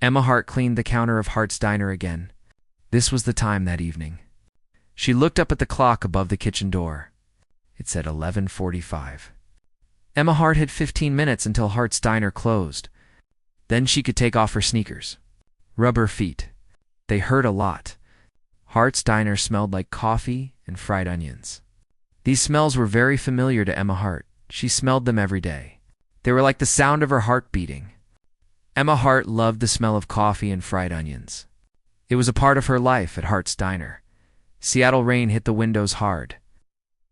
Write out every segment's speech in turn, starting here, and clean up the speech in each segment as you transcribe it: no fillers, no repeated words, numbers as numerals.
Emma Hart cleaned the counter of Hart's Diner again. This was the time that evening. She looked up at the clock above the kitchen door. It said 11:45. Emma Hart had 15 minutes until Hart's Diner closed. Then she could take off her sneakers. Rub her feet. They hurt a lot. Hart's Diner smelled like coffee and fried onions. These smells were very familiar to Emma Hart. She smelled them every day. They were like the sound of her heart beating. Emma Hart loved the smell of coffee and fried onions. It was a part of her life at Hart's Diner. Seattle rain hit the windows hard,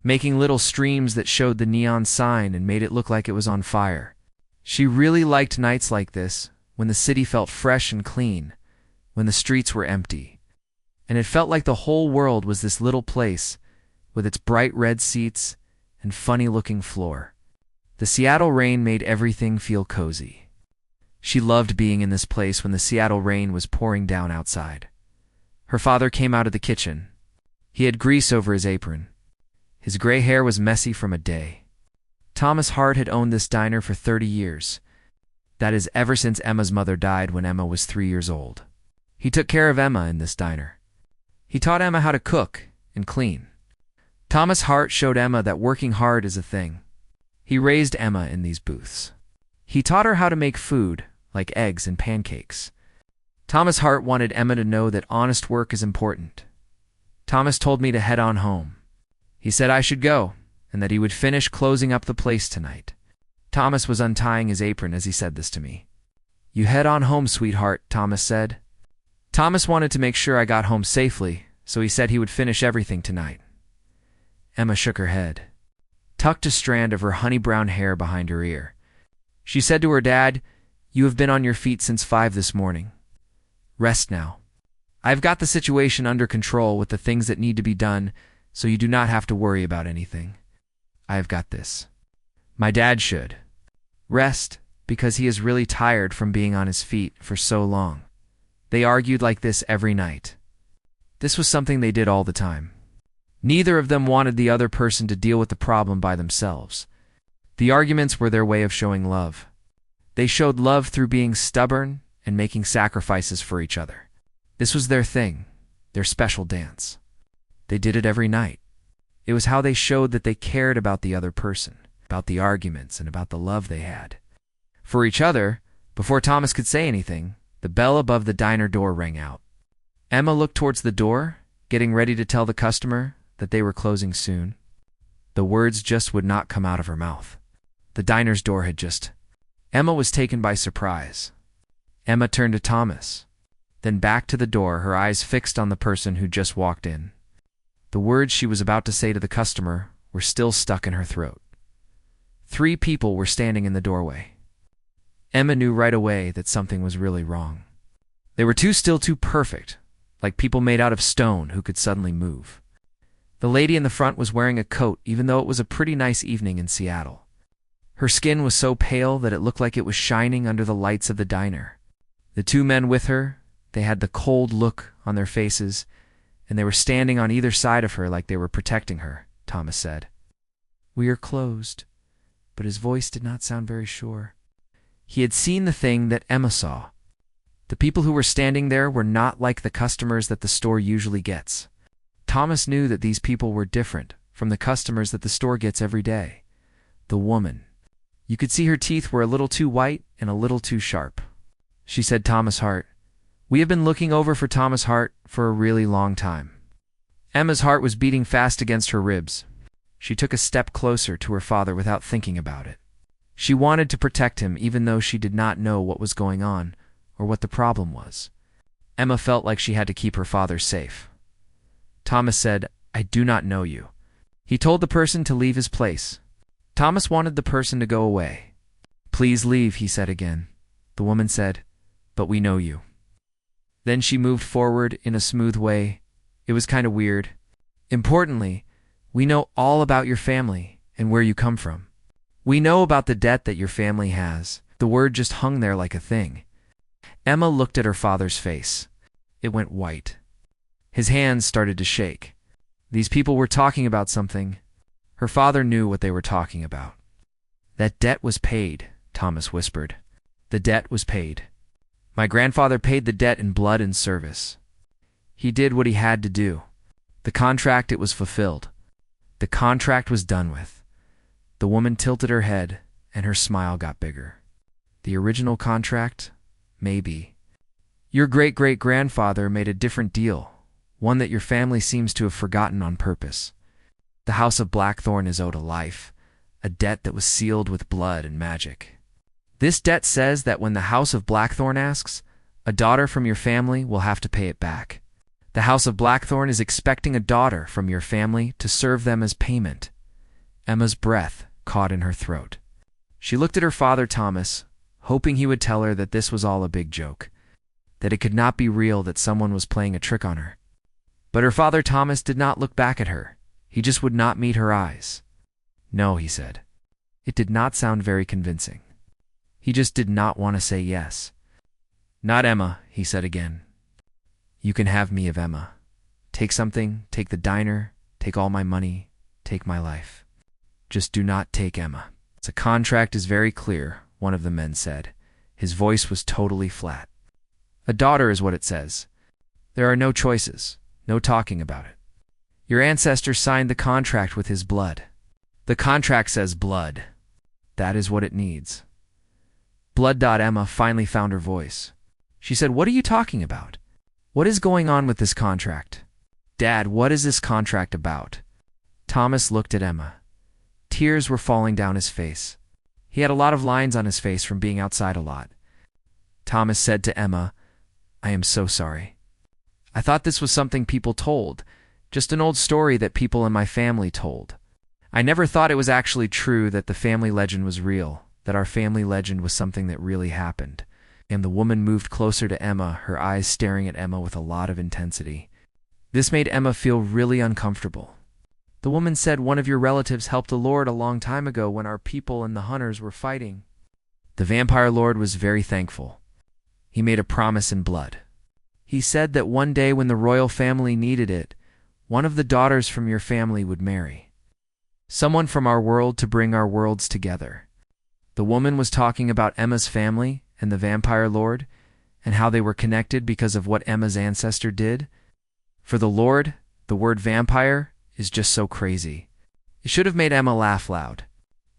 making little streams that showed the neon sign and made it look like it was on fire. She really liked nights like this, when the city felt fresh and clean, when the streets were empty, and it felt like the whole world was this little place with its bright red seats and funny-looking floor. The Seattle rain made everything feel cozy. She loved being in this place when the Seattle rain was pouring down outside. Her father came out of the kitchen. He had grease over his apron. His gray hair was messy from a day. Thomas Hart had owned this diner for 30 years. That is, ever since Emma's mother died when Emma was 3 years old. He took care of Emma in this diner. He taught Emma how to cook and clean. Thomas Hart showed Emma that working hard is a thing. He raised Emma in these booths. He taught her how to make food, like eggs and pancakes. Thomas Hart wanted Emma to know that honest work is important. Thomas told me to head on home. He said I should go, and that he would finish closing up the place tonight. Thomas was untying his apron as he said this to me. "You head on home, sweetheart," Thomas said. Thomas wanted to make sure I got home safely, so he said he would finish everything tonight. Emma shook her head, tucked a strand of her honey-brown hair behind her ear. She said to her dad, "You have been on your feet since 5 this morning. Rest now. I've got the situation under control with the things that need to be done, so you do not have to worry about anything. I have got this." My dad should rest because he is really tired from being on his feet for so long. They argued like this every night. This was something they did all the time. Neither of them wanted the other person to deal with the problem by themselves. The arguments were their way of showing love. They showed love through being stubborn and making sacrifices for each other. This was their thing, their special dance. They did it every night. It was how they showed that they cared about the other person, about the arguments, and about the love they had for each other. Before Thomas could say anything, the bell above the diner door rang out. Emma looked towards the door, getting ready to tell the customer that they were closing soon. The words just would not come out of her mouth. The diner's door had just... Emma was taken by surprise. Emma turned to Thomas, then back to the door, her eyes fixed on the person who just walked in. The words she was about to say to the customer were still stuck in her throat. 3 people were standing in the doorway. Emma knew right away that something was really wrong. They were still too perfect, like people made out of stone who could suddenly move. The lady in the front was wearing a coat even though it was a pretty nice evening in Seattle. Her skin was so pale that it looked like it was shining under the lights of the diner. The 2 men with her, they had the cold look on their faces, and they were standing on either side of her like they were protecting her, Thomas said. "We are closed," but his voice did not sound very sure. He had seen the thing that Emma saw. The people who were standing there were not like the customers that the store usually gets. Thomas knew that these people were different from the customers that the store gets every day. The woman. You could see her teeth were a little too white and a little too sharp. She said, "Thomas Hart. We have been looking over for Thomas Hart for a really long time." Emma's heart was beating fast against her ribs. She took a step closer to her father without thinking about it. She wanted to protect him even though she did not know what was going on or what the problem was. Emma felt like she had to keep her father safe. Thomas said, "I do not know you." He told the person to leave his place. Thomas wanted the person to go away. "Please leave," he said again. The woman said, "But we know you." Then she moved forward in a smooth way. It was kind of weird. "Importantly, we know all about your family and where you come from. We know about the debt that your family has." The word just hung there like a thing. Emma looked at her father's face. It went white. His hands started to shake. These people were talking about something. Her father knew what they were talking about. "That debt was paid," Thomas whispered. "The debt was paid. My grandfather paid the debt in blood and service. He did what he had to do. The contract, it was fulfilled. The contract was done with. The woman tilted her head, and her smile got bigger. The original contract? Maybe. Your great-great-grandfather made a different deal, one that your family seems to have forgotten on purpose. The House of Blackthorn is owed a life, a debt that was sealed with blood and magic. This debt says that when the House of Blackthorn asks, a daughter from your family will have to pay it back. The House of Blackthorn is expecting a daughter from your family to serve them as payment. Emma's breath caught in her throat. She looked at her father, Thomas, hoping he would tell her that this was all a big joke, that it could not be real, that someone was playing a trick on her. But her father, Thomas, did not look back at her. He just would not meet her eyes. No, he said. It did not sound very convincing. He just did not want to say yes. Not Emma, he said again. You can have me of Emma. Take something, take the diner, take all my money, take my life. Just do not take Emma. The contract is very clear, one of the men said. His voice was totally flat. A daughter is what it says. There are no choices, no talking about it. Your ancestor signed the contract with his blood. The contract says blood. That is what it needs. Blood. Emma finally found her voice. She said, "What are you talking about? What is going on with this contract? Dad, what is this contract about?" Thomas looked at Emma. Tears were falling down his face. He had a lot of lines on his face from being outside a lot. Thomas said to Emma, "I am so sorry. I thought this was something people told, just an old story that people in my family told. I never thought it was actually true, that the family legend was real, that our family legend was something that really happened." And the woman moved closer to Emma, her eyes staring at Emma with a lot of intensity. This made Emma feel really uncomfortable. The woman said, "One of your relatives helped a lord a long time ago when our people and the hunters were fighting." The vampire lord was very thankful. He made a promise in blood. He said that one day when the royal family needed it, one of the daughters from your family would marry someone from our world to bring our worlds together. The woman was talking about Emma's family and the vampire lord, and how they were connected because of what Emma's ancestor did. For the lord, the word vampire is just so crazy. It should have made Emma laugh loud.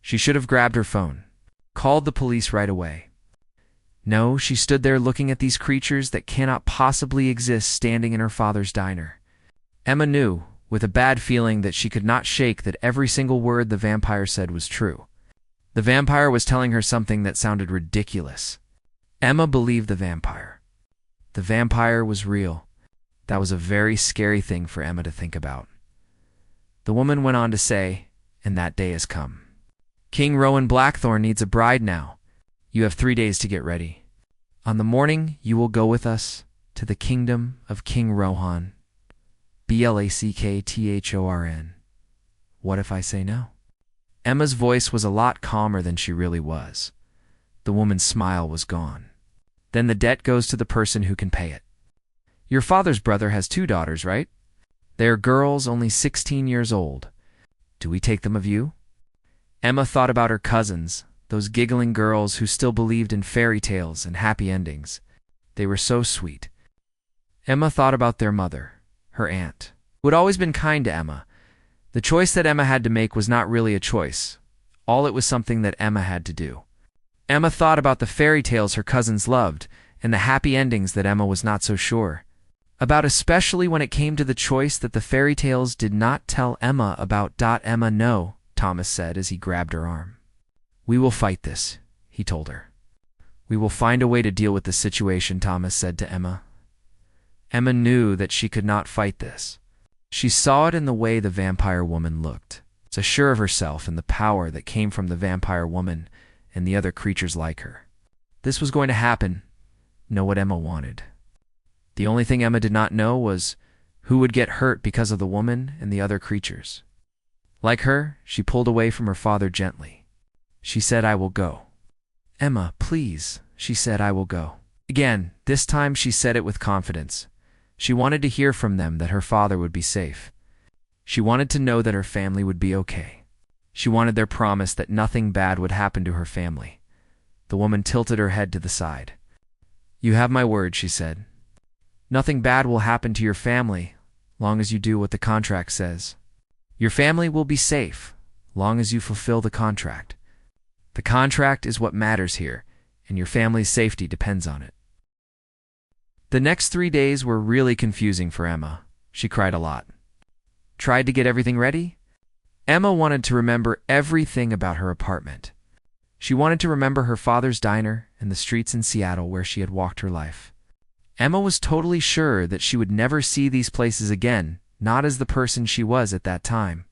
She should have grabbed her phone, called the police right away. No, she stood there looking at these creatures that cannot possibly exist, standing in her father's diner. Emma knew, with a bad feeling that she could not shake, that every single word the vampire said was true. The vampire was telling her something that sounded ridiculous. Emma believed the vampire. The vampire was real. That was a very scary thing for Emma to think about. The woman went on to say, "And that day has come. King Rowan Blackthorn needs a bride now. You have 3 days to get ready. On the morning you will go with us to the kingdom of King Rohan. Blackthorn. What if I say no?" Emma's voice was a lot calmer than she really was. The woman's smile was gone. "Then the debt goes to the person who can pay it. Your father's brother has 2 daughters, right? They are girls, only 16 years old. Do we take them of you?" Emma thought about her cousins, those giggling girls who still believed in fairy tales and happy endings. They were so sweet. Emma thought about their mother, her aunt, who had always been kind to Emma. The choice that Emma had to make was not really a choice. It was something that Emma had to do. Emma thought about the fairy tales her cousins loved and the happy endings that Emma was not so sure about, especially when it came to the choice that the fairy tales did not tell Emma about. "Emma, no," Thomas said as he grabbed her arm. "We will fight this," he told her. "We will find a way to deal with the situation," Thomas said to Emma. Emma knew that she could not fight this. She saw it in the way the vampire woman looked, so sure of herself and the power that came from the vampire woman and the other creatures like her. This was going to happen. Know what Emma wanted. The only thing Emma did not know was who would get hurt because of the woman and the other creatures. Like her, she pulled away from her father gently. She said, "I will go." "Emma, please," she said, "I will go." Again, this time she said it with confidence. She wanted to hear from them that her father would be safe. She wanted to know that her family would be okay. She wanted their promise that nothing bad would happen to her family. The woman tilted her head to the side. You have my word, she said. Nothing bad will happen to your family, long as you do what the contract says. Your family will be safe, long as you fulfill the contract. The contract is what matters here, and your family's safety depends on it. The next 3 days were really confusing for Emma. She cried a lot. Tried to get everything ready? Emma wanted to remember everything about her apartment. She wanted to remember her father's diner and the streets in Seattle where she had walked her life. Emma was totally sure that she would never see these places again, not as the person she was at that time.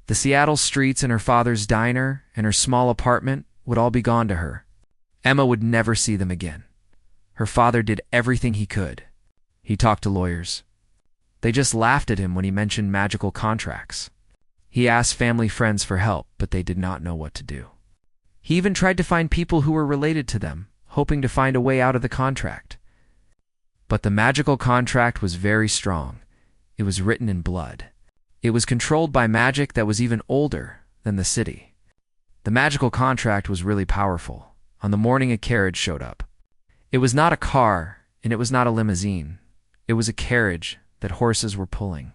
The Seattle streets and her father's diner and her small apartment would all be gone to her. Emma would never see them again. Her father did everything he could. He talked to lawyers. They just laughed at him when he mentioned magical contracts. He asked family friends for help, but they did not know what to do. He even tried to find people who were related to them, hoping to find a way out of the contract. But the magical contract was very strong. It was written in blood. It was controlled by magic that was even older than the city. The magical contract was really powerful. On the morning a carriage showed up. It was not a car, and it was not a limousine. It was a carriage that horses were pulling.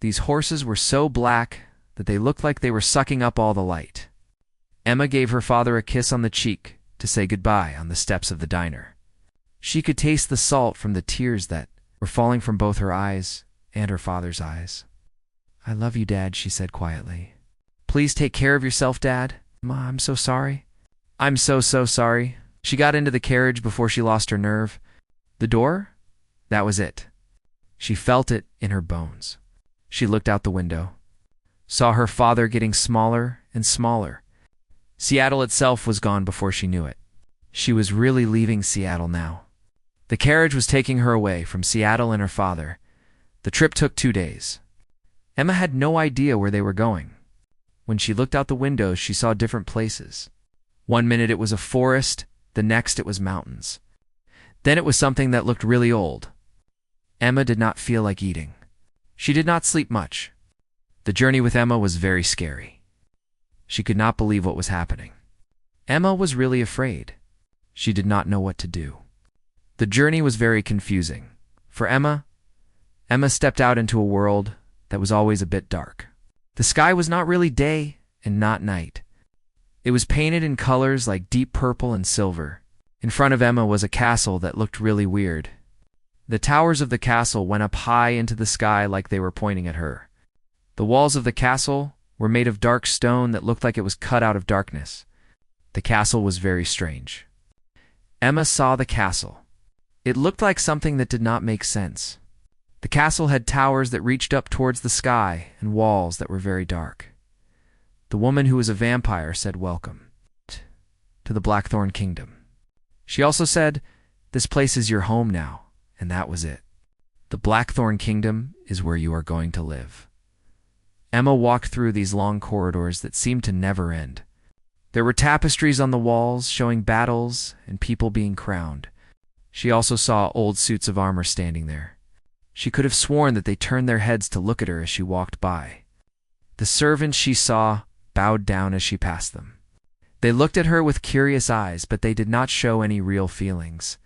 These horses were so black that they looked like they were sucking up all the light. Emma gave her father a kiss on the cheek to say goodbye on the steps of the diner. She could taste the salt from the tears that were falling from both her eyes and her father's eyes. I love you, Dad, she said quietly. Please take care of yourself, Dad. Ma, I'm so sorry. I'm so sorry. She got into the carriage before she lost her nerve. The door? That was it. She felt it in her bones. She looked out the window, saw her father getting smaller and smaller. Seattle itself was gone before she knew it. She was really leaving Seattle now. The carriage was taking her away from Seattle and her father. The trip took 2 days. Emma had no idea where they were going. When she looked out the window, she saw different places. One minute it was a forest, the next it was mountains. Then it was something that looked really old. Emma did not feel like eating. She did not sleep much. The journey with Emma was very scary. She could not believe what was happening. Emma was really afraid. She did not know what to do. The journey was very confusing. For Emma stepped out into a world that was always a bit dark. The sky was not really day and not night. It was painted in colors like deep purple and silver. In front of Emma was a castle that looked really weird. The towers of the castle went up high into the sky like they were pointing at her. The walls of the castle were made of dark stone that looked like it was cut out of darkness. The castle was very strange. Emma saw the castle. It looked like something that did not make sense. The castle had towers that reached up towards the sky and walls that were very dark. The woman who was a vampire said welcome to the Blackthorn Kingdom. She also said, "This place is your home now," and that was it. The Blackthorn Kingdom is where you are going to live. Emma walked through these long corridors that seemed to never end. There were tapestries on the walls showing battles and people being crowned. She also saw old suits of armor standing there. She could have sworn that they turned their heads to look at her as she walked by. The servants she saw bowed down as she passed them. They looked at her with curious eyes, but they did not show any real feelings.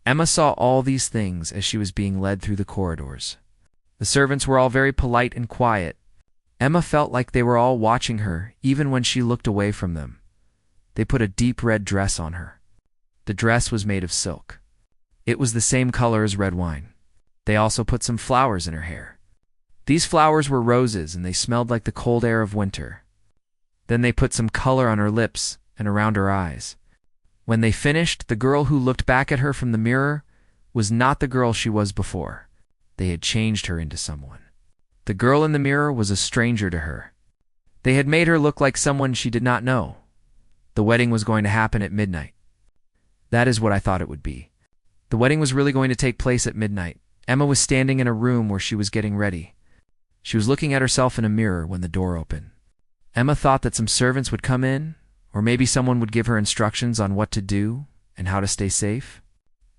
Emma saw all these things as she was being led through the corridors. The servants were all very polite and quiet. Emma felt like they were all watching her, even when she looked away from them. They put a deep red dress on her. The dress was made of silk. It was the same color as red wine. They also put some flowers in her hair. These flowers were roses, and they smelled like the cold air of winter. Then they put some color on her lips and around her eyes. When they finished, the girl who looked back at her from the mirror was not the girl she was before. They had changed her into someone. The girl in the mirror was a stranger to her. They had made her look like someone she did not know. The wedding was going to happen at midnight. That is what I thought it would be. The wedding was really going to take place at midnight. Emma was standing in a room where she was getting ready. She was looking at herself in a mirror when the door opened. Emma thought that some servants would come in, or maybe someone would give her instructions on what to do and how to stay safe.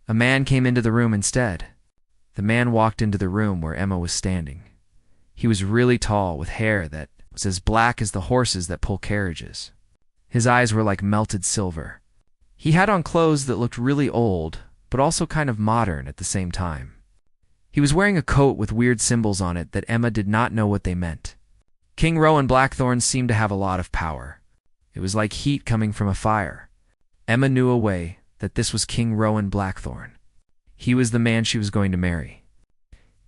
A man came into the room instead. The man walked into the room where Emma was standing. He was really tall, with hair that was as black as the horses that pull carriages. His eyes were like melted silver. He had on clothes that looked really old, but also kind of modern at the same time. He was wearing a coat with weird symbols on it that Emma did not know what they meant. King Rowan Blackthorn seemed to have a lot of power. It was like heat coming from a fire. Emma knew a way that this was King Rowan Blackthorn. He was the man she was going to marry.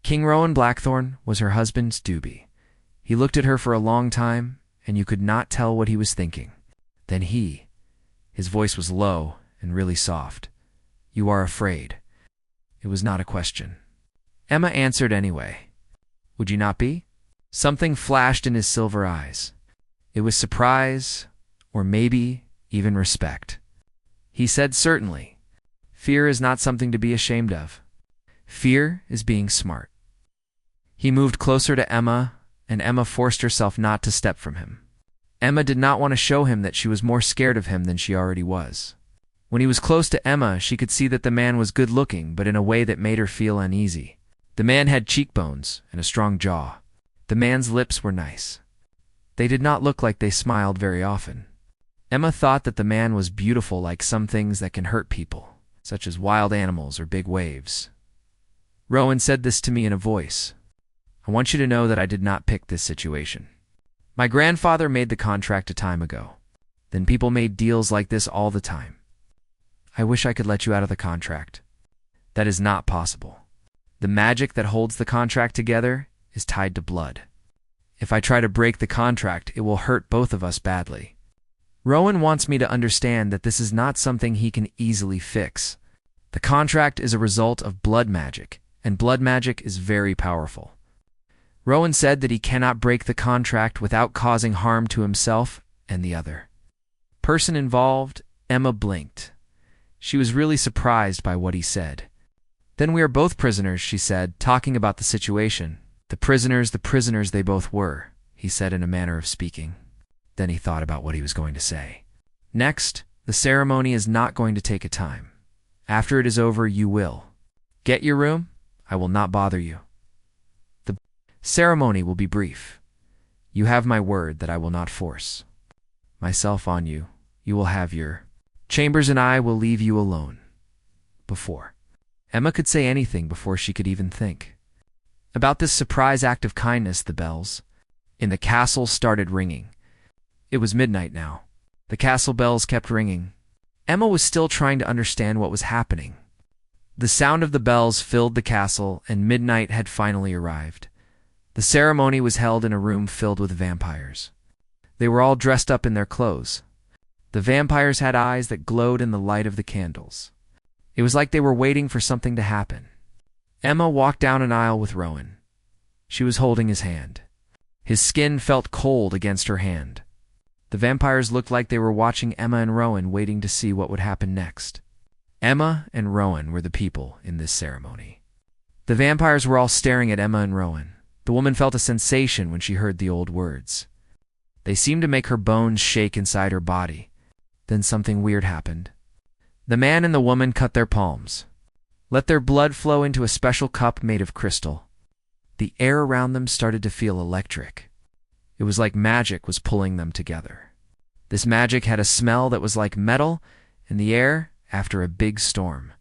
King Rowan Blackthorn was her husband's doobie. He looked at her for a long time, and you could not tell what he was thinking. Then his voice was low and really soft. "You are afraid." It was not a question. Emma answered anyway. "Would you not be?" Something flashed in his silver eyes. It was surprise, or maybe even respect. He said, "Certainly. Fear is not something to be ashamed of. Fear is being smart." He moved closer to Emma, and Emma forced herself not to step from him. Emma did not want to show him that she was more scared of him than she already was. When he was close to Emma, she could see that the man was good-looking, but in a way that made her feel uneasy. The man had cheekbones and a strong jaw. The man's lips were nice. They did not look like they smiled very often. Emma thought that the man was beautiful like some things that can hurt people, such as wild animals or big waves. Rowan said this to me in a voice. "I want you to know that I did not pick this situation. My grandfather made the contract a time ago. Then people made deals like this all the time. I wish I could let you out of the contract. That is not possible. The magic that holds the contract together is tied to blood. If I try to break the contract, it will hurt both of us badly. Rowan wants me to understand that this is not something he can easily fix. The contract is a result of blood magic, and blood magic is very powerful." Rowan said that he cannot break the contract without causing harm to himself and the other person involved. Emma blinked. She was really surprised by what he said. "Then we are both prisoners," she said, talking about the situation. The prisoners they both were," he said in a manner of speaking. Then he thought about what he was going to say. "Next, the ceremony is not going to take a time. After it is over, you will get your room. I will not bother you. The ceremony will be brief. You have my word that I will not force myself on you. You will have your chambers and I will leave you alone." Before Emma could say anything, before she could even think about this surprise act of kindness, the bells in the castle started ringing. It was midnight now. The castle bells kept ringing. Emma was still trying to understand what was happening. The sound of the bells filled the castle, and midnight had finally arrived. The ceremony was held in a room filled with vampires. They were all dressed up in their clothes. The vampires had eyes that glowed in the light of the candles. It was like they were waiting for something to happen. Emma walked down an aisle with Rowan. She was holding his hand. His skin felt cold against her hand. The vampires looked like they were watching Emma and Rowan, waiting to see what would happen next. Emma and Rowan were the people in this ceremony. The vampires were all staring at Emma and Rowan. The woman felt a sensation when she heard the old words. They seemed to make her bones shake inside her body. Then something weird happened. The man and the woman cut their palms. Let their blood flow into a special cup made of crystal. The air around them started to feel electric. It was like magic was pulling them together. This magic had a smell that was like metal in the air after a big storm.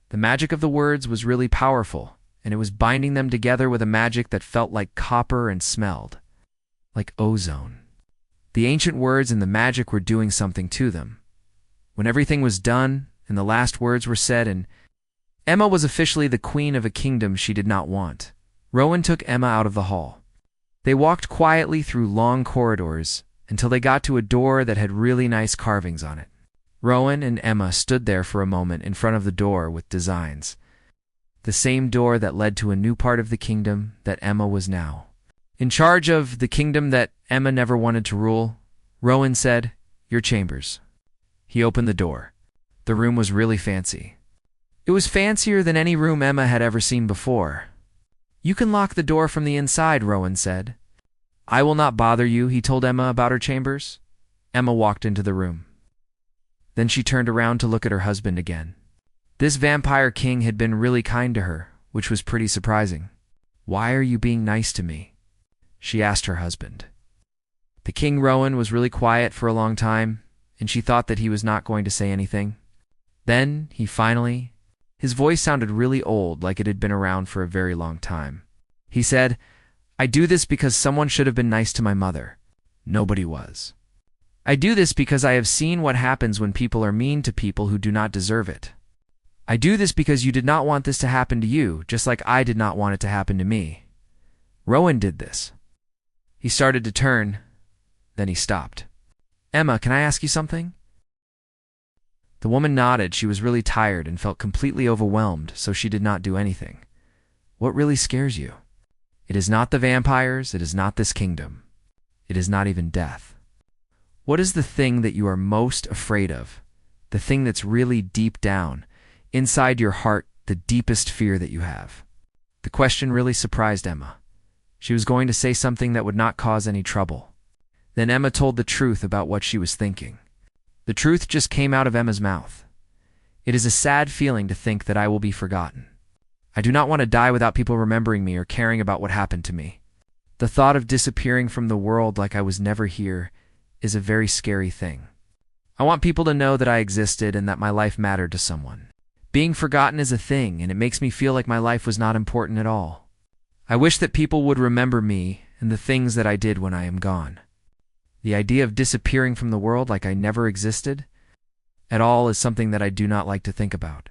The magic of the words was really powerful, and it was binding them together with a magic that felt like copper and smelled like ozone. The ancient words and the magic were doing something to them. When everything was done and the last words were said, and Emma was officially the queen of a kingdom she did not want, Rowan took Emma out of the hall. They walked quietly through long corridors until they got to a door that had really nice carvings on it. Rowan and Emma stood there for a moment in front of the door with designs. The same door that led to a new part of the kingdom that Emma was now in charge of, the kingdom that Emma never wanted to rule. Rowan said, "Your chambers." He opened the door. The room was really fancy. It was fancier than any room Emma had ever seen before. "You can lock the door from the inside," Rowan said. "I will not bother you," he told Emma about her chambers. Emma walked into the room. Then she turned around to look at her husband again. This vampire king had been really kind to her, which was pretty surprising. "Why are you being nice to me?" she asked her husband. The King Rowan was really quiet for a long time, and she thought that he was not going to say anything. Then he finally His voice sounded really old, like it had been around for a very long time. He said, "I do this because someone should have been nice to my mother. Nobody was. I do this because I have seen what happens when people are mean to people who do not deserve it. I do this because you did not want this to happen to you, just like I did not want it to happen to me. Rowan did this." He started to turn, then he stopped. "Emma, can I ask you something?" The woman nodded. She was really tired and felt completely overwhelmed, so she did not do anything. "What really scares you?" "It is not the vampires, it is not this kingdom. It is not even death." "What is the thing that you are most afraid of? The thing that's really deep down, inside your heart, the deepest fear that you have?" The question really surprised Emma. She was going to say something that would not cause any trouble. Then Emma told the truth about what she was thinking. The truth just came out of Emma's mouth. "It is a sad feeling to think that I will be forgotten. I do not want to die without people remembering me or caring about what happened to me. The thought of disappearing from the world like I was never here is a very scary thing. I want people to know that I existed and that my life mattered to someone. Being forgotten is a thing, and it makes me feel like my life was not important at all. I wish that people would remember me and the things that I did when I am gone. The idea of disappearing from the world like I never existed at all is something that I do not like to think about."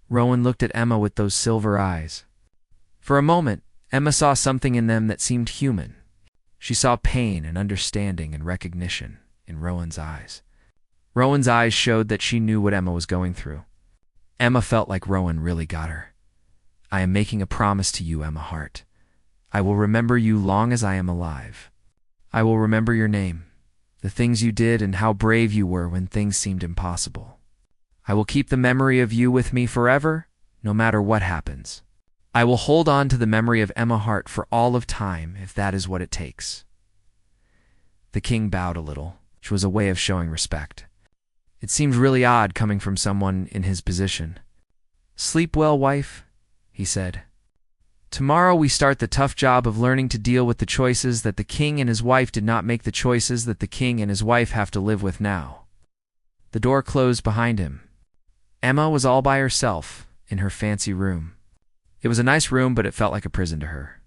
Rowan looked at Emma with those silver eyes. For a moment, Emma saw something in them that seemed human. She saw pain and understanding and recognition in Rowan's eyes. Rowan's eyes showed that she knew what Emma was going through. Emma felt like Rowan really got her. "I am making a promise to you, Emma Hart. I will remember you long as I am alive. I will remember your name, the things you did, and how brave you were when things seemed impossible. I will keep the memory of you with me forever, no matter what happens. I will hold on to the memory of Emma Hart for all of time, if that is what it takes." The king bowed a little, which was a way of showing respect. It seemed really odd coming from someone in his position. "Sleep well, wife," he said. "Tomorrow we start the tough job of learning to deal with the choices that the king and his wife did not make, the choices that the king and his wife have to live with now." The door closed behind him. Emma was all by herself in her fancy room. It was a nice room, but it felt like a prison to her.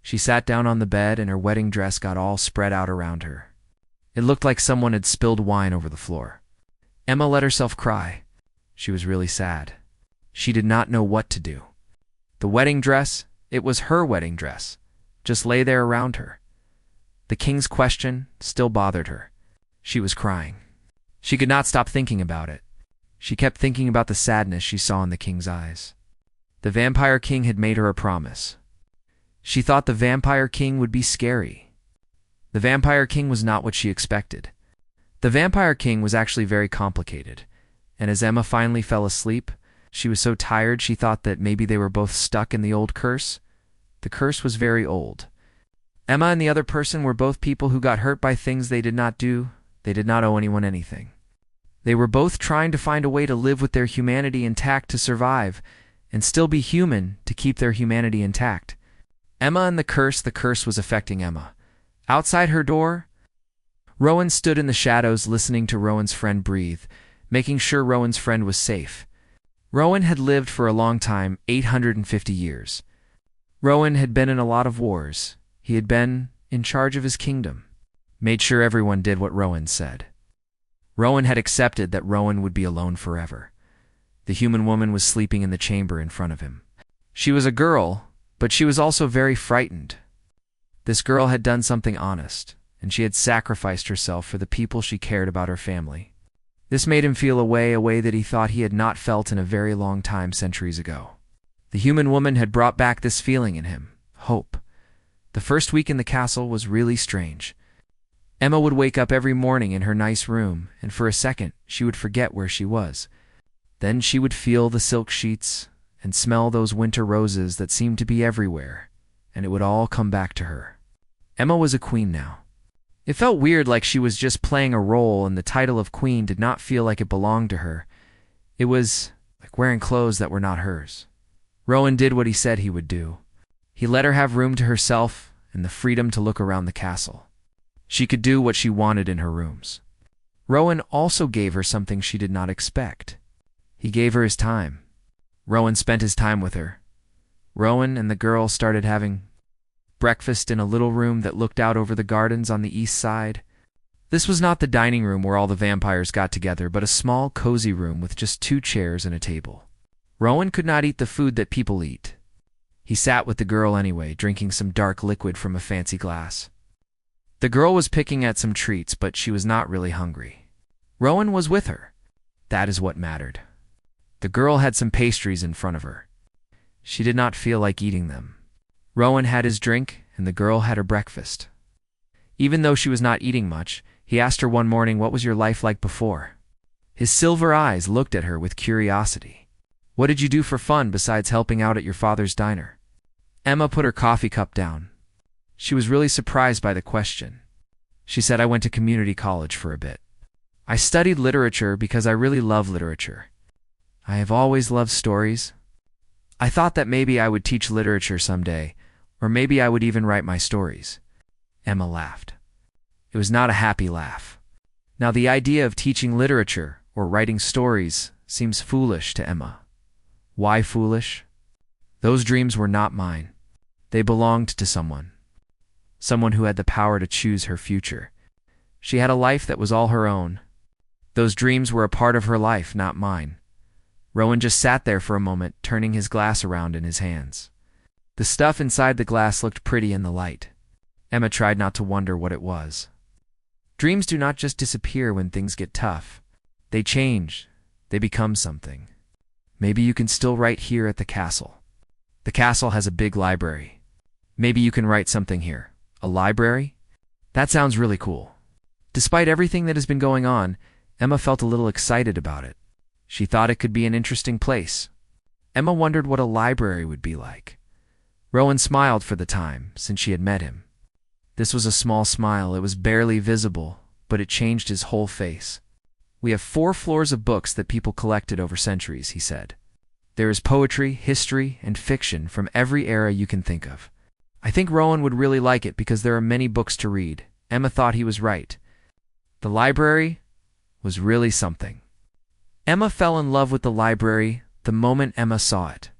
She sat down on the bed and her wedding dress got all spread out around her. It looked like someone had spilled wine over the floor. Emma let herself cry. She was really sad. She did not know what to do. The wedding dress, it was her wedding dress, just lay there around her. The king's question still bothered her. She was crying. She could not stop thinking about it. She kept thinking about the sadness she saw in the king's eyes. The vampire king had made her a promise. She thought the vampire king would be scary. The vampire king was not what she expected. The vampire king was actually very complicated, and as Emma finally fell asleep, she was so tired she thought that maybe they were both stuck in the old curse. The curse was very old. Emma and the other person were both people who got hurt by things they did not do. They did not owe anyone anything. They were both trying to find a way to live with their humanity intact to survive, and still be human to keep their humanity intact. Emma and the curse was affecting Emma. Outside her door, Rowan stood in the shadows listening to Rowan's friend breathe, making sure Rowan's friend was safe. Rowan had lived for a long time, 850 years. Rowan had been in a lot of wars. He had been in charge of his kingdom. Made sure everyone did what Rowan said. Rowan had accepted that Rowan would be alone forever. The human woman was sleeping in the chamber in front of him. She was a girl, but she was also very frightened. This girl had done something honest, and she had sacrificed herself for the people she cared about, her family. This made him feel a way that he thought he had not felt in a very long time, centuries ago. The human woman had brought back this feeling in him, hope. The first week in the castle was really strange. Emma would wake up every morning in her nice room, and for a second she would forget where she was. Then she would feel the silk sheets and smell those winter roses that seemed to be everywhere, and it would all come back to her. Emma was a queen now. It felt weird, like she was just playing a role, and the title of queen did not feel like it belonged to her. It was like wearing clothes that were not hers. Rowan did what he said he would do. He let her have room to herself and the freedom to look around the castle. She could do what she wanted in her rooms. Rowan also gave her something she did not expect. He gave her his time. Rowan spent his time with her. Rowan and the girl started having breakfast in a little room that looked out over the gardens on the east side. This was not the dining room where all the vampires got together, but a small, cozy room with just 2 chairs and a table. Rowan could not eat the food that people eat. He sat with the girl anyway, drinking some dark liquid from a fancy glass. The girl was picking at some treats, but she was not really hungry. Rowan was with her. That is what mattered. The girl had some pastries in front of her. She did not feel like eating them. Rowan had his drink, and the girl had her breakfast. Even though she was not eating much, he asked her one morning, "What was your life like before?" His silver eyes looked at her with curiosity. "What did you do for fun besides helping out at your father's diner?" Emma put her coffee cup down. She was really surprised by the question. She said, "I went to community college for a bit. I studied literature because I really love literature. I have always loved stories. I thought that maybe I would teach literature someday, or maybe I would even write my stories." Emma laughed. It was not a happy laugh. Now the idea of teaching literature or writing stories seems foolish to Emma. Why foolish? Those dreams were not mine. They belonged to someone who had the power to choose her future. She had a life that was all her own. Those dreams were a part of her life, not mine. Rowan just sat there for a moment, turning his glass around in his hands. The stuff inside the glass looked pretty in the light. Emma tried not to wonder what it was. Dreams do not just disappear when things get tough. They change. They become something. Maybe you can still write here at the castle. The castle has a big library. Maybe you can write something here. A library? That sounds really cool. Despite everything that has been going on, Emma felt a little excited about it. She thought it could be an interesting place. Emma wondered what a library would be like. Rowan smiled for the time since she had met him. This was a small smile. It was barely visible, but it changed his whole face. "We have 4 floors of books that people collected over centuries," he said. "There is poetry, history, and fiction from every era you can think of. I think Rowan would really like it because there are many books to read." Emma thought he was right. The library was really something. Emma fell in love with the library the moment Emma saw it.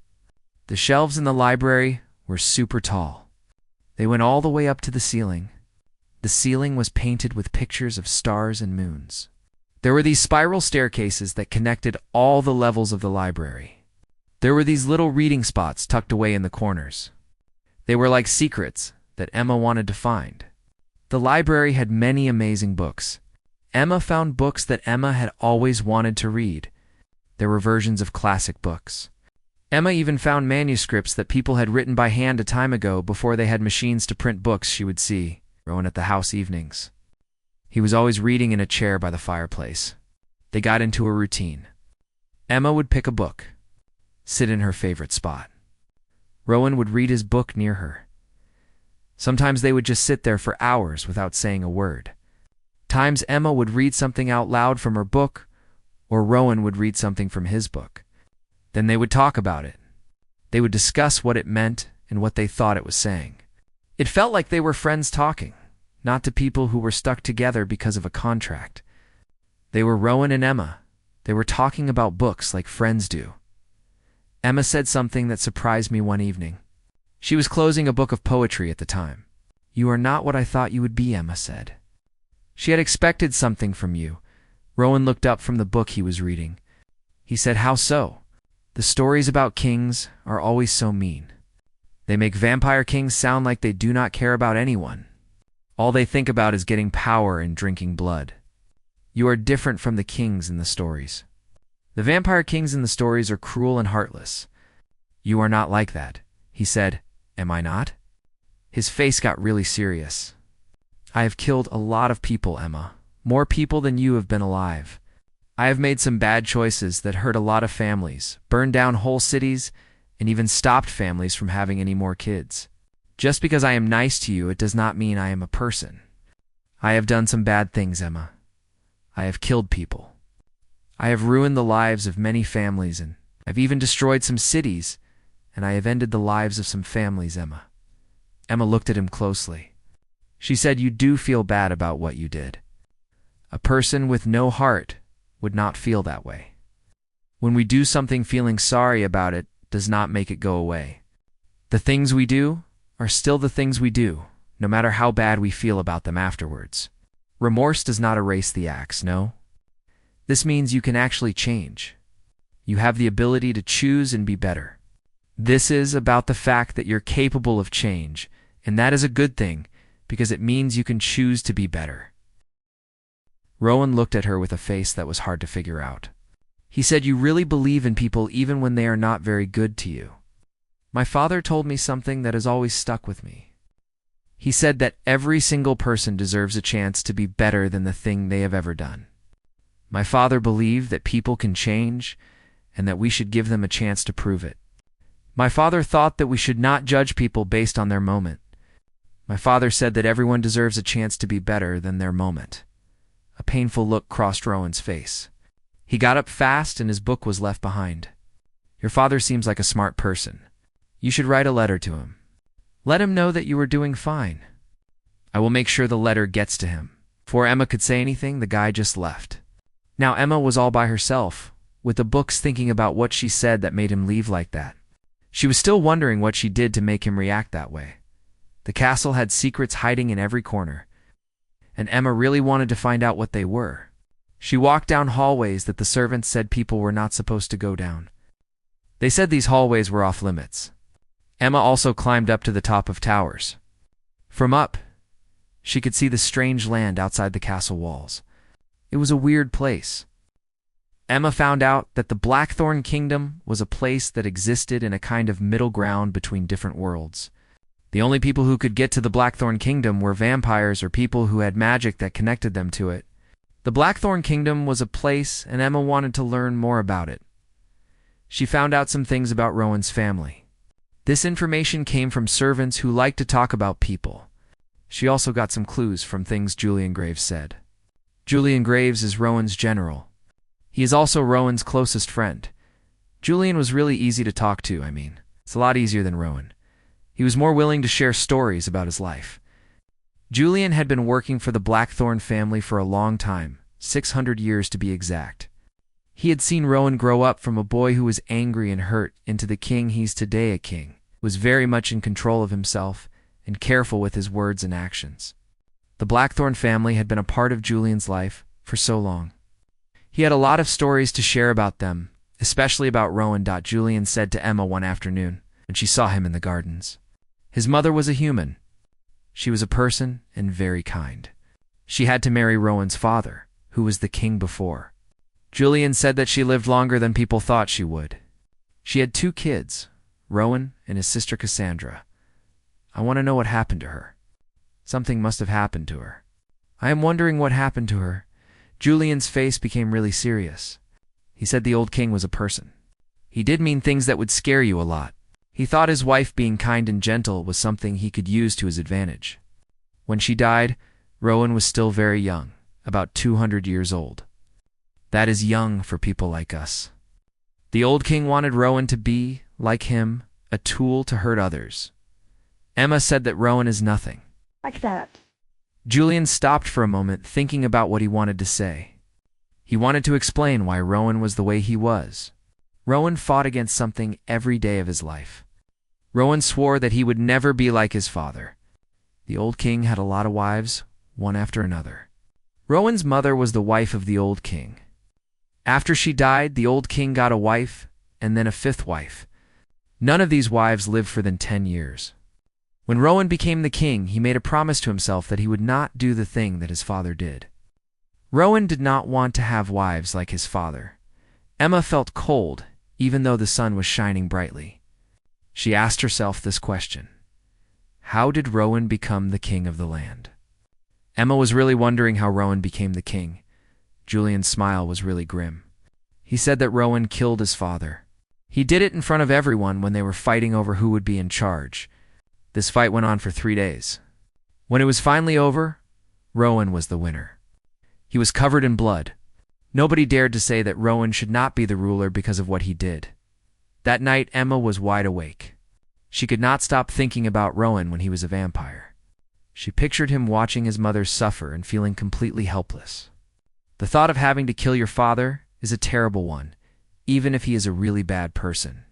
The shelves in the library were super tall. They went all the way up to the ceiling. The ceiling was painted with pictures of stars and moons. There were these spiral staircases that connected all the levels of the library. There were these little reading spots tucked away in the corners. They were like secrets that Emma wanted to find. The library had many amazing books. Emma found books that Emma had always wanted to read. There were versions of classic books. Emma even found manuscripts that people had written by hand a time ago before they had machines to print books. She would see Rowan at the house evenings. He was always reading in a chair by the fireplace. They got into a routine. Emma would pick a book, sit in her favorite spot. Rowan would read his book near her. Sometimes they would just sit there for hours without saying a word. Times Emma would read something out loud from her book, or Rowan would read something from his book. Then they would talk about it. They would discuss what it meant and what they thought it was saying. It felt like they were friends talking, not to people who were stuck together because of a contract. They were Rowan and Emma. They were talking about books like friends do. Emma said something that surprised me one evening. She was closing a book of poetry at the time. "You are not what I thought you would be," Emma said. She had expected something from you. Rowan looked up from the book he was reading. He said, "How so?" "The stories about kings are always so mean. They make vampire kings sound like they do not care about anyone. All they think about is getting power and drinking blood. You are different from the kings in the stories. The vampire kings in the stories are cruel and heartless. You are not like that." He said, "Am I not?" His face got really serious. "I have killed a lot of people, Emma. More people than you have been alive. I have made some bad choices that hurt a lot of families, burned down whole cities, and even stopped families from having any more kids. Just because I am nice to you, it does not mean I am a person. I have done some bad things, Emma. I have killed people. I have ruined the lives of many families, and I've even destroyed some cities, and I have ended the lives of some families, Emma." Emma looked at him closely. She said, "You do feel bad about what you did. A person with no heart would not feel that way." When we do something feeling sorry about it does not make it go away. The things we do are still the things we do, no matter how bad we feel about them afterwards. Remorse does not erase the acts, no? This means you can actually change. You have the ability to choose and be better. This is about the fact that you're capable of change, and that is a good thing because it means you can choose to be better. Rowan looked at her with a face that was hard to figure out. He said, "You really believe in people even when they are not very good to you." My father told me something that has always stuck with me. He said that every single person deserves a chance to be better than the thing they have ever done. My father believed that people can change and that we should give them a chance to prove it. My father thought that we should not judge people based on their moment. My father said that everyone deserves a chance to be better than their moment. A painful look crossed Rowan's face. He got up fast and his book was left behind. "Your father seems like a smart person. You should write a letter to him. Let him know that you are doing fine." "I will make sure the letter gets to him." Before Emma could say anything, the guy just left. Now Emma was all by herself, with the books, thinking about what she said that made him leave like that. She was still wondering what she did to make him react that way. The castle had secrets hiding in every corner, and Emma really wanted to find out what they were. She walked down hallways that the servants said people were not supposed to go down. They said these hallways were off limits. Emma also climbed up to the top of towers. From up, she could see the strange land outside the castle walls. It was a weird place. Emma found out that the Blackthorn Kingdom was a place that existed in a kind of middle ground between different worlds. The only people who could get to the Blackthorn Kingdom were vampires or people who had magic that connected them to it. The Blackthorn Kingdom was a place, and Emma wanted to learn more about it. She found out some things about Rowan's family. This information came from servants who liked to talk about people. She also got some clues from things Julian Graves said. Julian Graves is Rowan's general. He is also Rowan's closest friend. Julian was really easy to talk to, It's a lot easier than Rowan. He was more willing to share stories about his life. Julian had been working for the Blackthorn family for a long time, 600 years to be exact. He had seen Rowan grow up from a boy who was angry and hurt into the king he's today, a king, was very much in control of himself and careful with his words and actions. The Blackthorn family had been a part of Julian's life for so long. He had a lot of stories to share about them, especially about Rowan. Julian said to Emma one afternoon when she saw him in the gardens. His mother was a human. She was a person and very kind. She had to marry Rowan's father, who was the king before. Julian said that she lived longer than people thought she would. She had 2 kids, Rowan and his sister Cassandra. I want to know what happened to her. Something must have happened to her. I am wondering what happened to her. Julian's face became really serious. He said the old king was a person. He did mean things that would scare you a lot. He thought his wife being kind and gentle was something he could use to his advantage. When she died, Rowan was still very young, about 200 years old. That is young for people like us. The old king wanted Rowan to be, like him, a tool to hurt others. Emma said that Rowan is nothing. Like that. Julian stopped for a moment, thinking about what he wanted to say. He wanted to explain why Rowan was the way he was. Rowan fought against something every day of his life. Rowan swore that he would never be like his father. The old king had a lot of wives, one after another. Rowan's mother was the wife of the old king. After she died, the old king got a wife, and then a 5th wife. None of these wives lived for than 10 years. When Rowan became the king, he made a promise to himself that he would not do the thing that his father did. Rowan did not want to have wives like his father. Emma felt cold, even though the sun was shining brightly. She asked herself this question: how did Rowan become the king of the land? Emma was really wondering how Rowan became the king. Julian's smile was really grim. He said that Rowan killed his father. He did it in front of everyone when they were fighting over who would be in charge. This fight went on for 3 days. When it was finally over, Rowan was the winner. He was covered in blood. Nobody dared to say that Rowan should not be the ruler because of what he did. That night, Emma was wide awake. She could not stop thinking about Rowan when he was a vampire. She pictured him watching his mother suffer and feeling completely helpless. The thought of having to kill your father is a terrible one, even if he is a really bad person.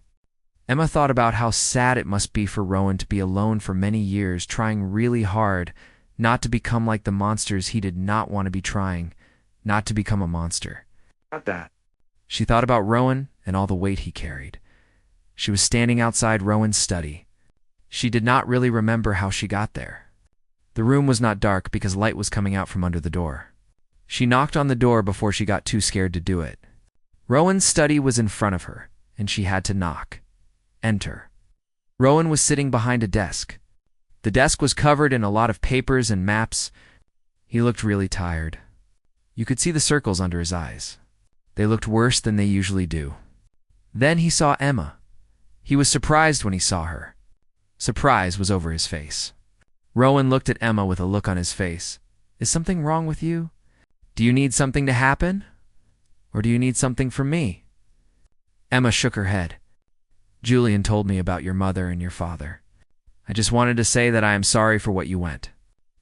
Emma thought about how sad it must be for Rowan to be alone for many years, trying really hard not to become like the monsters he did not want to be, trying not to become a monster. Not that. She thought about Rowan and all the weight he carried. She was standing outside Rowan's study. She did not really remember how she got there. The room was not dark because light was coming out from under the door. She knocked on the door before she got too scared to do it. Rowan's study was in front of her, and she had to knock. Enter. Rowan was sitting behind a desk. The desk was covered in a lot of papers and maps. He looked really tired. You could see the circles under his eyes. They looked worse than they usually do. Then he saw Emma. He was surprised when he saw her. Surprise was over his face. Rowan looked at Emma with a look on his face. Is something wrong with you? Do you need something to happen? Or do you need something from me? Emma shook her head. Julian told me about your mother and your father. I just wanted to say that I am sorry for what you went.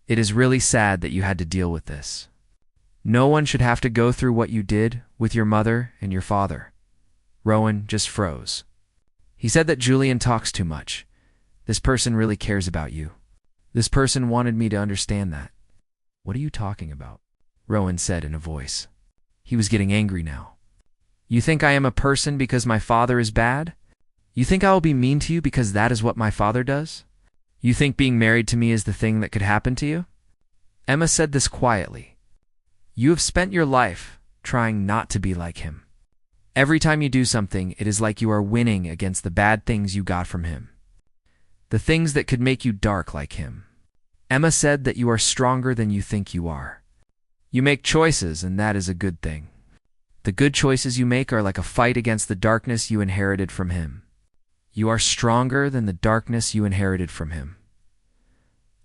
It is really sad that you had to deal with this. No one should have to go through what you did with your mother and your father. Rowan just froze. He said that Julian talks too much. This person really cares about you. This person wanted me to understand that. What are you talking about? Rowan said in a voice. He was getting angry now. You think I am a person because my father is bad? You think I will be mean to you because that is what my father does? You think being married to me is the thing that could happen to you? Emma said this quietly. You have spent your life trying not to be like him. Every time you do something, it is like you are winning against the bad things you got from him. The things that could make you dark like him. Emma said that you are stronger than you think you are. You make choices, and that is a good thing. The good choices you make are like a fight against the darkness you inherited from him. You are stronger than the darkness you inherited from him.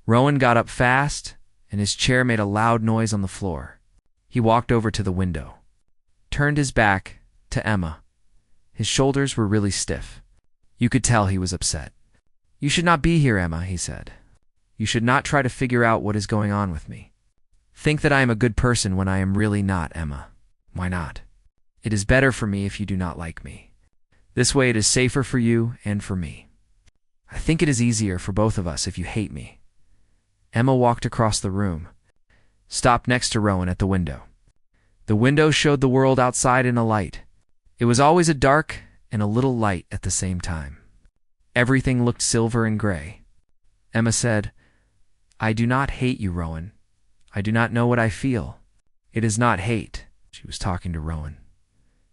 Rowan got up fast, and his chair made a loud noise on the floor. He walked over to the window, turned his back to Emma. His shoulders were really stiff. You could tell he was upset. You should not be here, Emma, he said. You should not try to figure out what is going on with me. Think that I am a good person when I am really not, Emma. Why not? It is better for me if you do not like me. This way it is safer for you and for me. I think it is easier for both of us if you hate me. Emma walked across the room, stopped next to Rowan at the window. The window showed the world outside in a light. It was always a dark and a little light at the same time. Everything looked silver and gray. Emma said, I do not hate you, Rowan. I do not know what I feel. It is not hate. She was talking to Rowan.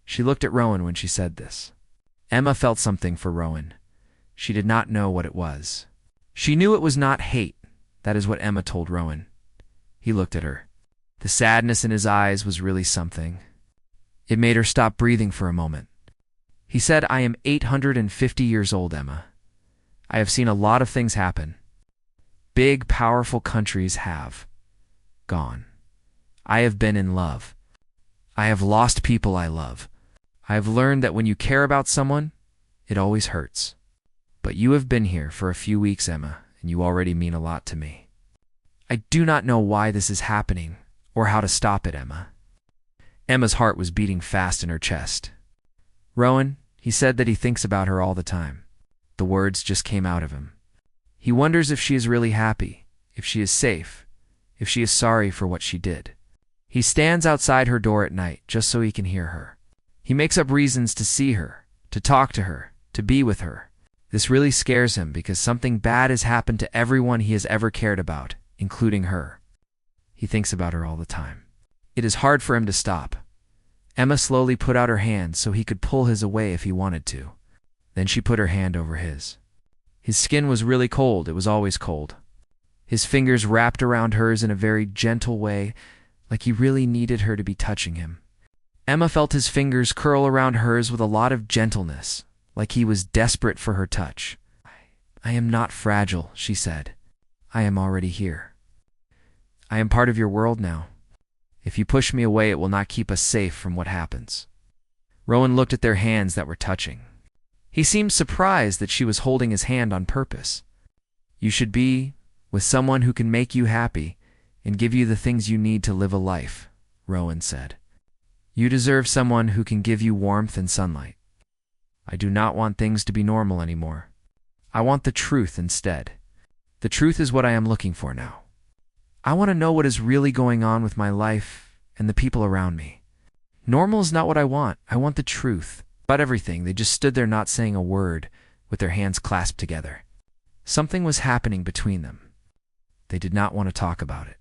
She looked at Rowan when she said this. Emma felt something for Rowan. She did not know what it was. She knew it was not hate. That is what Emma told Rowan. He looked at her. The sadness in his eyes was really something. It made her stop breathing for a moment. He said, I am 850 years old, Emma. I have seen a lot of things happen. Big, powerful countries have gone. I have been in love. I have lost people I love. I have learned that when you care about someone, it always hurts. But you have been here for a few weeks, Emma, and you already mean a lot to me. I do not know why this is happening or how to stop it, Emma. Emma's heart was beating fast in her chest. Rowan, he said that he thinks about her all the time. The words just came out of him. He wonders if she is really happy, if she is safe, if she is sorry for what she did. He stands outside her door at night just so he can hear her. He makes up reasons to see her, to talk to her, to be with her. This really scares him because something bad has happened to everyone he has ever cared about, including her. He thinks about her all the time. It is hard for him to stop. Emma slowly put out her hand so he could pull his away if he wanted to. Then she put her hand over his. His skin was really cold. It was always cold. His fingers wrapped around hers in a very gentle way, like he really needed her to be touching him. Emma felt his fingers curl around hers with a lot of gentleness, like he was desperate for her touch. I am not fragile, she said. I am already here. I am part of your world now. If you push me away, it will not keep us safe from what happens. Rowan looked at their hands that were touching. He seemed surprised that she was holding his hand on purpose. You should be with someone who can make you happy and give you the things you need to live a life, Rowan said. You deserve someone who can give you warmth and sunlight. I do not want things to be normal anymore. I want the truth instead. The truth is what I am looking for now. I want to know what is really going on with my life and the people around me. Normal is not what I want. I want the truth. About everything, they just stood there not saying a word, with their hands clasped together. Something was happening between them. They did not want to talk about it.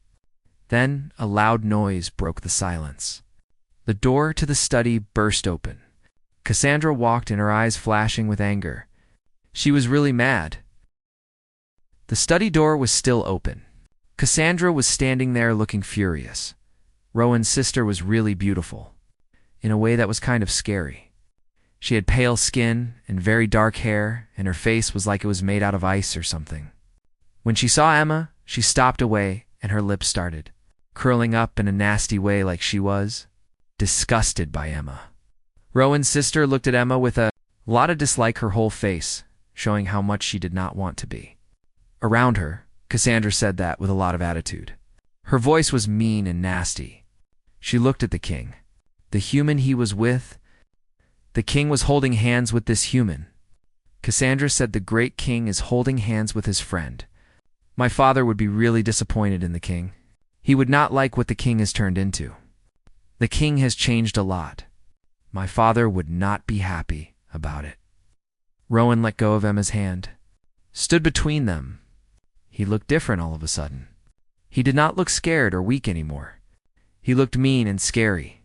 Then a loud noise broke the silence. The door to the study burst open. Cassandra walked in, her eyes flashing with anger. She was really mad. The study door was still open. Cassandra was standing there looking furious. Rowan's sister was really beautiful, in a way that was kind of scary. She had pale skin and very dark hair, and her face was like it was made out of ice or something. When she saw Emma, she stopped away, and her lips started curling up in a nasty way, like she was disgusted by Emma. Rowan's sister looked at Emma with a lot of dislike, her whole face showing how much she did not want to be around her. Cassandra said that with a lot of attitude. Her voice was mean and nasty. She looked at the king, the human he was with. The king was holding hands with this human. Cassandra said the great king is holding hands with his friend. My father would be really disappointed in the king. He would not like what the king has turned into. The king has changed a lot. My father would not be happy about it. Rowan let go of Emma's hand, stood between them. He looked different all of a sudden. He did not look scared or weak anymore. He looked mean and scary.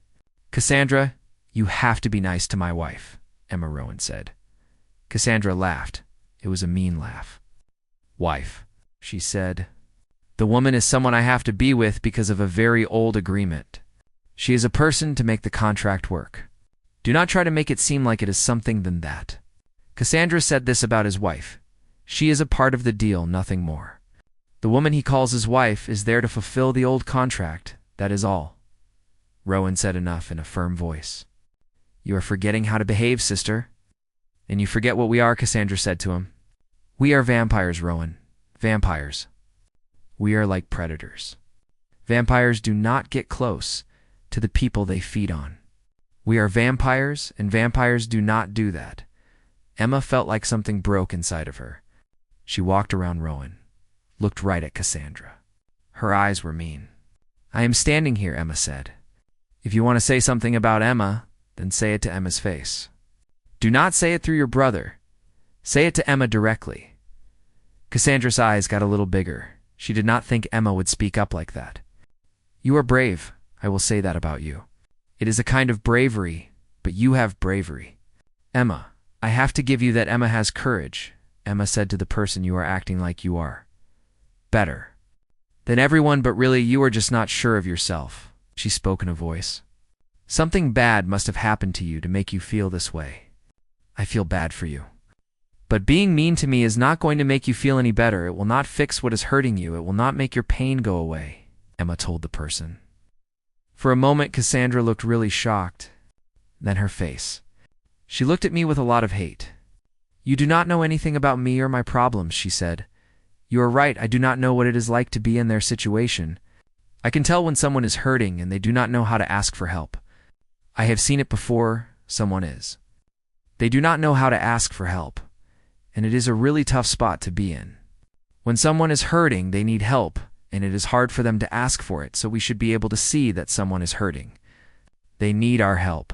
Cassandra, you have to be nice to my wife, Emma Rowan said. Cassandra laughed. It was a mean laugh. Wife, she said. The woman is someone I have to be with because of a very old agreement. She is a person to make the contract work. Do not try to make it seem like it is something than that. Cassandra said this about his wife. She is a part of the deal, nothing more. The woman he calls his wife is there to fulfill the old contract, that is all. Rowan said enough in a firm voice. You are forgetting how to behave, sister. And you forget what we are, Cassandra said to him. We are vampires, Rowan. Vampires. We are like predators. Vampires do not get close to the people they feed on. We are vampires, and vampires do not do that. Emma felt like something broke inside of her. She walked around Rowan, looked right at Cassandra. Her eyes were mean. I am standing here, Emma said. If you want to say something about Emma, then say it to Emma's face. Do not say it through your brother. Say it to Emma directly. Cassandra's eyes got a little bigger. She did not think Emma would speak up like that. You are brave, I will say that about you. It is a kind of bravery, but you have bravery. Emma, I have to give you that Emma has courage, Emma said to the person you are acting like you are. Better than everyone, but really you are just not sure of yourself, she spoke in a voice. Something bad must have happened to you to make you feel this way. I feel bad for you. But being mean to me is not going to make you feel any better. It will not fix what is hurting you. It will not make your pain go away, Emma told the person. For a moment, Cassandra looked really shocked. Then her face. She looked at me with a lot of hate. You do not know anything about me or my problems, she said. You are right, I do not know what it is like to be in their situation. I can tell when someone is hurting and they do not know how to ask for help. I have seen it before, someone is. They do not know how to ask for help. And it is a really tough spot to be in. When someone is hurting, they need help, and it is hard for them to ask for it, so we should be able to see that someone is hurting. They need our help.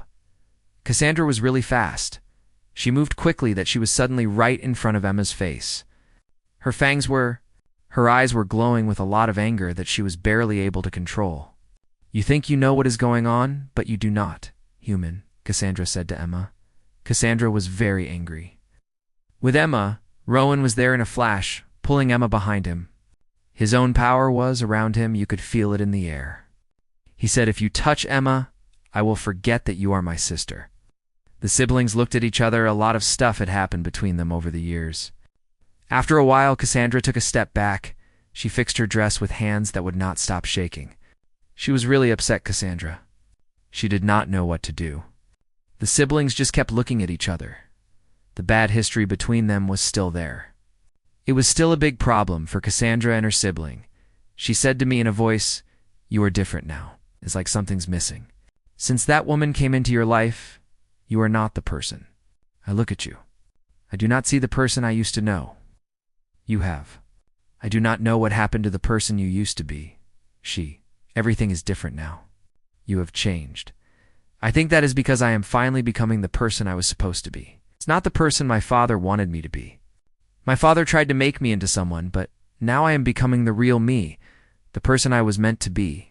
Cassandra was really fast. She moved quickly that she was suddenly right in front of Emma's face. Her eyes were glowing with a lot of anger that she was barely able to control. You think you know what is going on, but you do not, human, Cassandra said to Emma. Cassandra was very angry. With Emma, Rowan was there in a flash, pulling Emma behind him. His own power was around him, you could feel it in the air. He said, if you touch Emma, I will forget that you are my sister. The siblings looked at each other. A lot of stuff had happened between them over the years. After a while, Cassandra took a step back. She fixed her dress with hands that would not stop shaking. She was really upset, Cassandra. She did not know what to do. The siblings just kept looking at each other. The bad history between them was still there. It was still a big problem for Cassandra and her sibling. She said to me in a voice, you are different now. It's like something's missing. Since that woman came into your life, you are not the person. I look at you. I do not see the person I used to know. You have. I do not know what happened to the person you used to be. Everything is different now. You have changed. I think that is because I am finally becoming the person I was supposed to be. It's not the person my father wanted me to be. My father tried to make me into someone, but now I am becoming the real me, the person I was meant to be.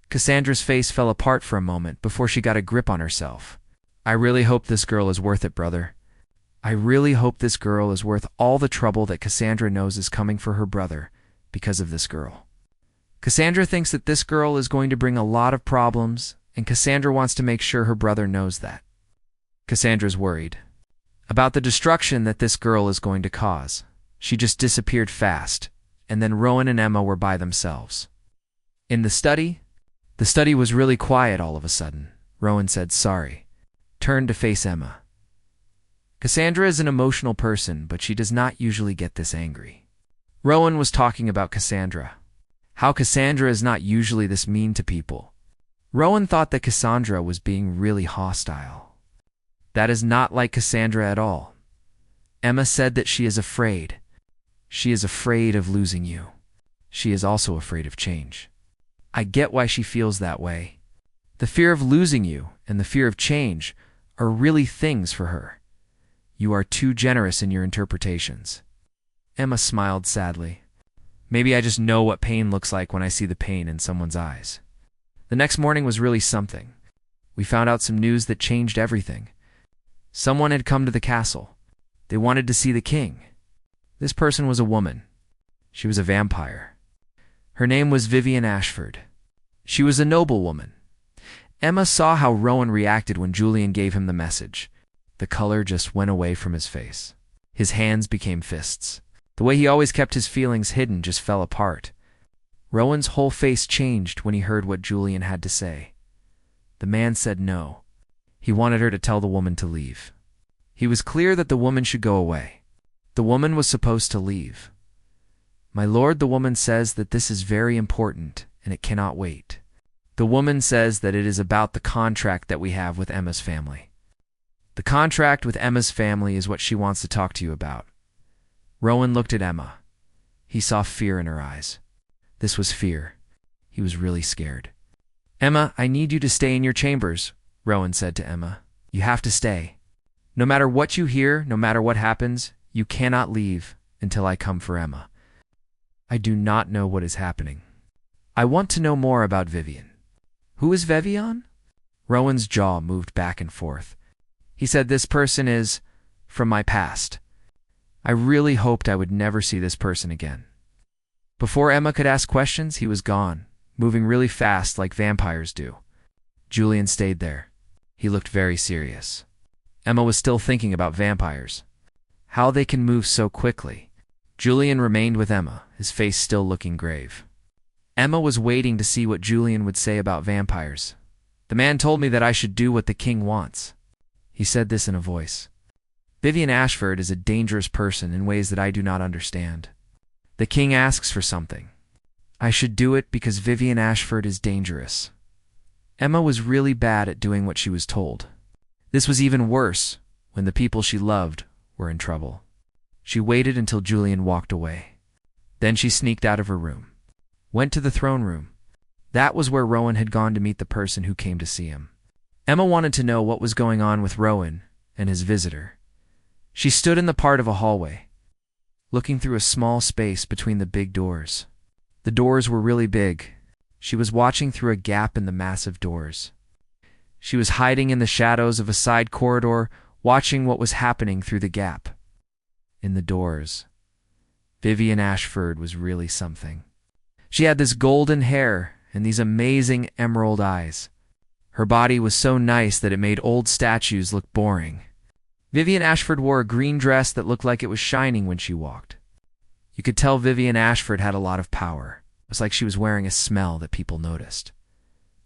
Cassandra's face fell apart for a moment before she got a grip on herself. I really hope this girl is worth it, brother. I really hope this girl is worth all the trouble that Cassandra knows is coming for her brother because of this girl. Cassandra thinks that this girl is going to bring a lot of problems, and Cassandra wants to make sure her brother knows that. Cassandra's worried about the destruction that this girl is going to cause. She just disappeared fast, and then Rowan and Emma were by themselves. In the study was really quiet all of a sudden. Rowan said sorry, turned to face Emma. Cassandra is an emotional person, but she does not usually get this angry. Rowan was talking about Cassandra. How Cassandra is not usually this mean to people. Rowan thought that Cassandra was being really hostile. That is not like Cassandra at all. Emma said that she is afraid. She is afraid of losing you. She is also afraid of change. I get why she feels that way. The fear of losing you and the fear of change are really things for her. You are too generous in your interpretations. Emma smiled sadly. Maybe I just know what pain looks like when I see the pain in someone's eyes. The next morning was really something. We found out some news that changed everything. Someone had come to the castle. They wanted to see the king. This person was a woman. She was a vampire. Her name was Vivian Ashford. She was a noble woman. Emma saw how Rowan reacted when Julian gave him the message. The color just went away from his face. His hands became fists. The way he always kept his feelings hidden just fell apart. Rowan's whole face changed when he heard what Julian had to say. The man said no. He wanted her to tell the woman to leave. He was clear that the woman should go away. The woman was supposed to leave. My lord, the woman says that this is very important and it cannot wait. The woman says that it is about the contract that we have with Emma's family. The contract with Emma's family is what she wants to talk to you about. Rowan looked at Emma. He saw fear in her eyes. This was fear. He was really scared. Emma, I need you to stay in your chambers, Rowan said to Emma. You have to stay. No matter what you hear, no matter what happens, you cannot leave until I come for Emma. I do not know what is happening. I want to know more about Vivian. Who is Vivian? Rowan's jaw moved back and forth. He said, this person is from my past. I really hoped I would never see this person again. Before Emma could ask questions, he was gone, moving really fast like vampires do. Julian stayed there. He looked very serious. Emma was still thinking about vampires. How they can move so quickly. Julian remained with Emma, his face still looking grave. Emma was waiting to see what Julian would say about vampires. The man told me that I should do what the king wants. He said this in a voice. Vivian Ashford is a dangerous person in ways that I do not understand. The king asks for something. I should do it because Vivian Ashford is dangerous. Emma was really bad at doing what she was told. This was even worse when the people she loved were in trouble. She waited until Julian walked away. Then she sneaked out of her room, went to the throne room. That was where Rowan had gone to meet the person who came to see him. Emma wanted to know what was going on with Rowan and his visitor. She stood in the part of a hallway, looking through a small space between the big doors. The doors were really big. She was watching through a gap in the massive doors. She was hiding in the shadows of a side corridor, watching what was happening through the gap. In the doors, Vivian Ashford was really something. She had this golden hair and these amazing emerald eyes. Her body was so nice that it made old statues look boring. Vivian Ashford wore a green dress that looked like it was shining when she walked. You could tell Vivian Ashford had a lot of power. It was like she was wearing a smell that people noticed.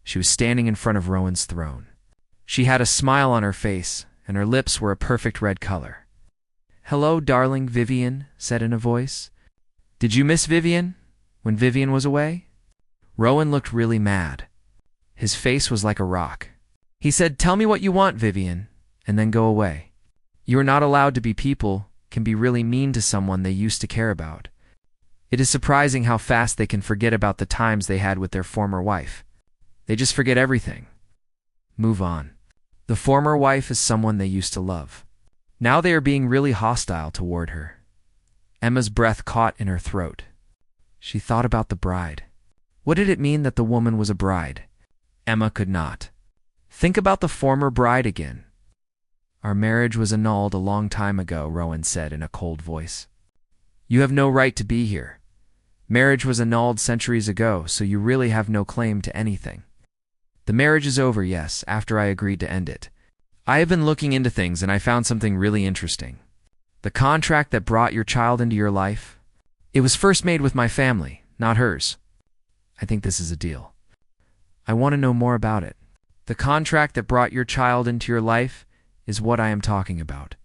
She was standing in front of Rowan's throne. She had a smile on her face, and her lips were a perfect red color. Hello, darling, Vivian said in a voice. Did you miss Vivian when Vivian was away? Rowan looked really mad. His face was like a rock. He said, "Tell me what you want, Vivian, and then go away. You are not allowed to be people can be really mean to someone they used to care about. It is surprising how fast they can forget about the times they had with their former wife. They just forget everything. Move on. The former wife is someone they used to love. Now they are being really hostile toward her." Emma's breath caught in her throat. She thought about the bride. What did it mean that the woman was a bride? Emma could not. Think about the former bride again. "Our marriage was annulled a long time ago," Rowan said in a cold voice. "You have no right to be here. Marriage was annulled centuries ago, so you really have no claim to anything. The marriage is over, yes, after I agreed to end it. I have been looking into things and I found something really interesting. The contract that brought your child into your life, it was first made with my family, not hers. I think this is a deal. I want to know more about it. The contract that brought your child into your life is what I am talking about.